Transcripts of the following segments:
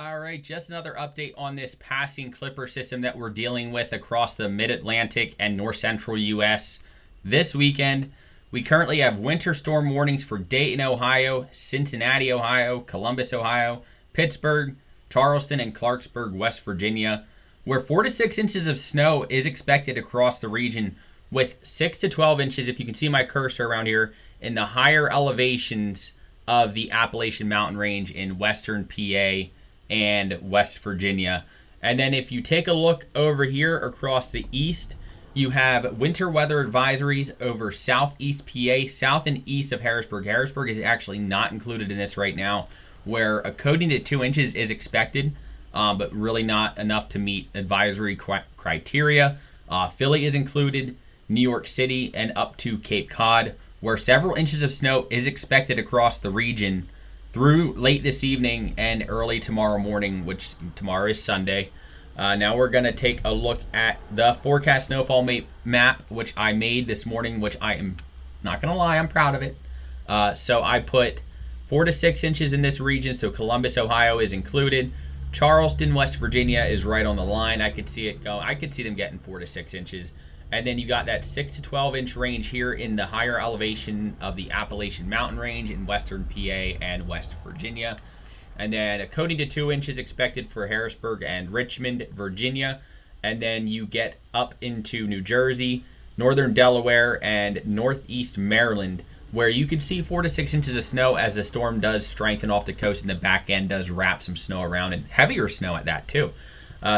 All right, just another update on this passing clipper system that we're dealing with across the mid-Atlantic and north-central U.S. This weekend, we currently have winter storm warnings for Dayton, Ohio, Cincinnati, Ohio, Columbus, Ohio, Pittsburgh, Charleston, and Clarksburg, West Virginia, where 4 to 6 inches of snow is expected across the region, with 6 to 12 inches, if you can see my cursor around here, in the higher elevations of the Appalachian Mountain Range in western PA and West Virginia. And then if you take a look over here across the east, you have winter weather advisories over southeast PA, south and east of Harrisburg. Harrisburg is actually not included in this right now, where a coating to 2 inches is expected, but really not enough to meet advisory criteria. Philly is included, New York City, and up to Cape Cod, where several inches of snow is expected across the region through late this evening and early tomorrow morning, which tomorrow is Sunday. Now we're going to take a look at the forecast snowfall map, which I made this morning, which I am not going to lie, I'm proud of it. So I put 4 to 6 inches in this region, so Columbus, Ohio is included. Charleston, West Virginia is right on the line. I could see it go. I could see them getting 4 to 6 inches. And then you got that 6 to 12 inch range here in the higher elevation of the Appalachian Mountain Range in western PA and West Virginia. And then a coating to 2 inches expected for Harrisburg and Richmond, Virginia. And then you get up into New Jersey, northern Delaware, and northeast Maryland, where you could see 4 to 6 inches of snow as the storm does strengthen off the coast and the back end does wrap some snow around, and heavier snow at that too.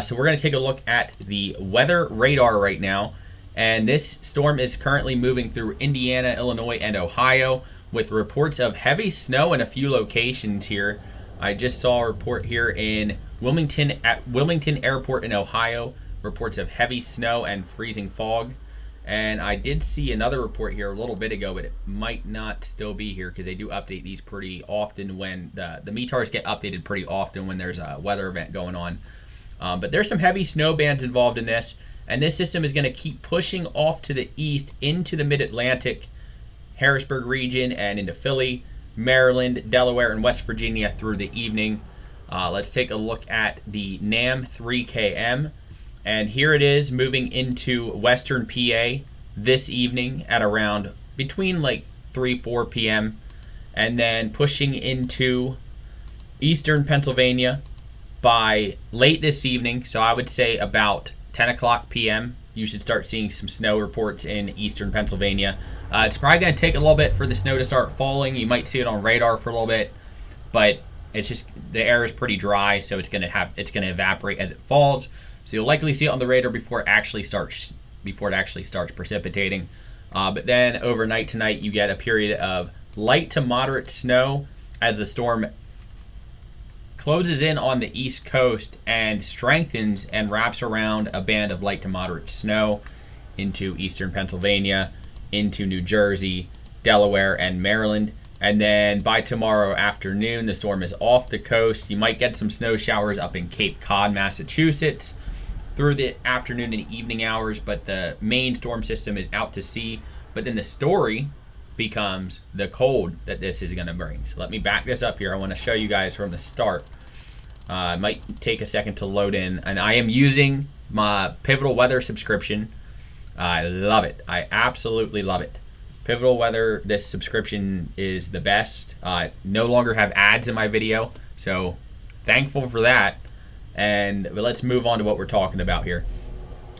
So we're going to take a look at the weather radar right now. And this storm is currently moving through Indiana, Illinois, and Ohio with reports of heavy snow in a few locations here. I just saw a report here in Wilmington Airport in Ohio, reports of heavy snow and freezing fog. And I did see another report here a little bit ago, but it might not still be here because they do update these pretty often when the METARs get updated pretty often when there's a weather event going on. But there's some heavy snow bands involved in this. And this system is going to keep pushing off to the east into the mid-Atlantic, Harrisburg region, and into Philly, Maryland, Delaware, and West Virginia through the evening. Let's take a look at the NAM 3KM. And here it is moving into western PA this evening at around between like 4 p.m. and then pushing into eastern Pennsylvania by late this evening. So I would say about 10 o'clock p.m. you should start seeing some snow reports in eastern Pennsylvania. It's probably going to take a little bit for the snow to start falling. You might see it on radar for a little bit, but it's just the air is pretty dry, so it's going to evaporate as it falls. So you'll likely see it on the radar before it actually starts precipitating. But then overnight tonight, you get a period of light to moderate snow as the storm closes in on the east coast and strengthens and wraps around a band of light to moderate snow into eastern Pennsylvania, into New Jersey, Delaware, and Maryland. And then by tomorrow afternoon, the storm is off the coast. You might get some snow showers up in Cape Cod, Massachusetts through the afternoon and evening hours, but the main storm system is out to sea. But then the story becomes the cold that this is going to bring. So let me back this up here. I want to show you guys from the start. It might take a second to load in, and I am using my Pivotal Weather subscription. I love it. I absolutely love it. Pivotal Weather, this subscription is the best. No longer have ads in my video, so thankful for that. But let's move on to what we're talking about here.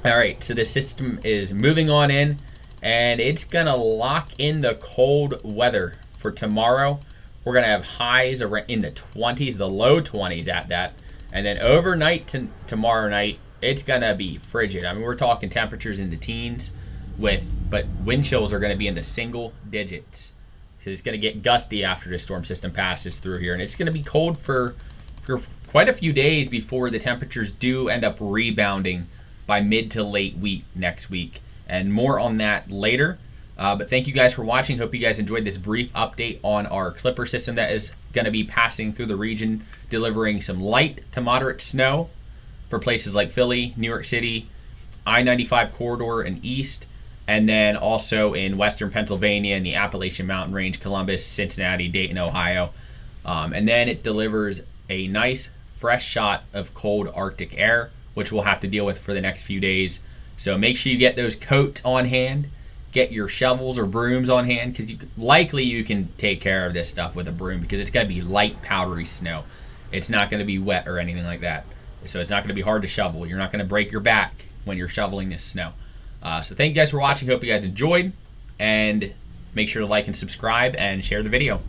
All right, so the system is moving on in, and it's going to lock in the cold weather for tomorrow. We're going to have highs in the 20s, the low 20s at that. And then overnight to tomorrow night, it's going to be frigid. I mean, we're talking temperatures in the teens, but wind chills are going to be in the single digits. Because it's going to get gusty after the storm system passes through here. And it's going to be cold for quite a few days before the temperatures do end up rebounding by mid to late week next week. And more on that later. But thank you guys for watching. Hope you guys enjoyed this brief update on our clipper system that is going to be passing through the region, delivering some light to moderate snow for places like Philly, New York City, I-95 corridor and east, and then also in western Pennsylvania and the Appalachian Mountain Range, Columbus, Cincinnati, Dayton, Ohio. And then it delivers a nice fresh shot of cold Arctic air, which we'll have to deal with for the next few days. So make sure you get those coats on hand, get your shovels or brooms on hand, because likely you can take care of this stuff with a broom because it's going to be light, powdery snow. It's not going to be wet or anything like that. So it's not going to be hard to shovel. You're not going to break your back when you're shoveling this snow. So thank you guys for watching. Hope you guys enjoyed. And make sure to like and subscribe and share the video.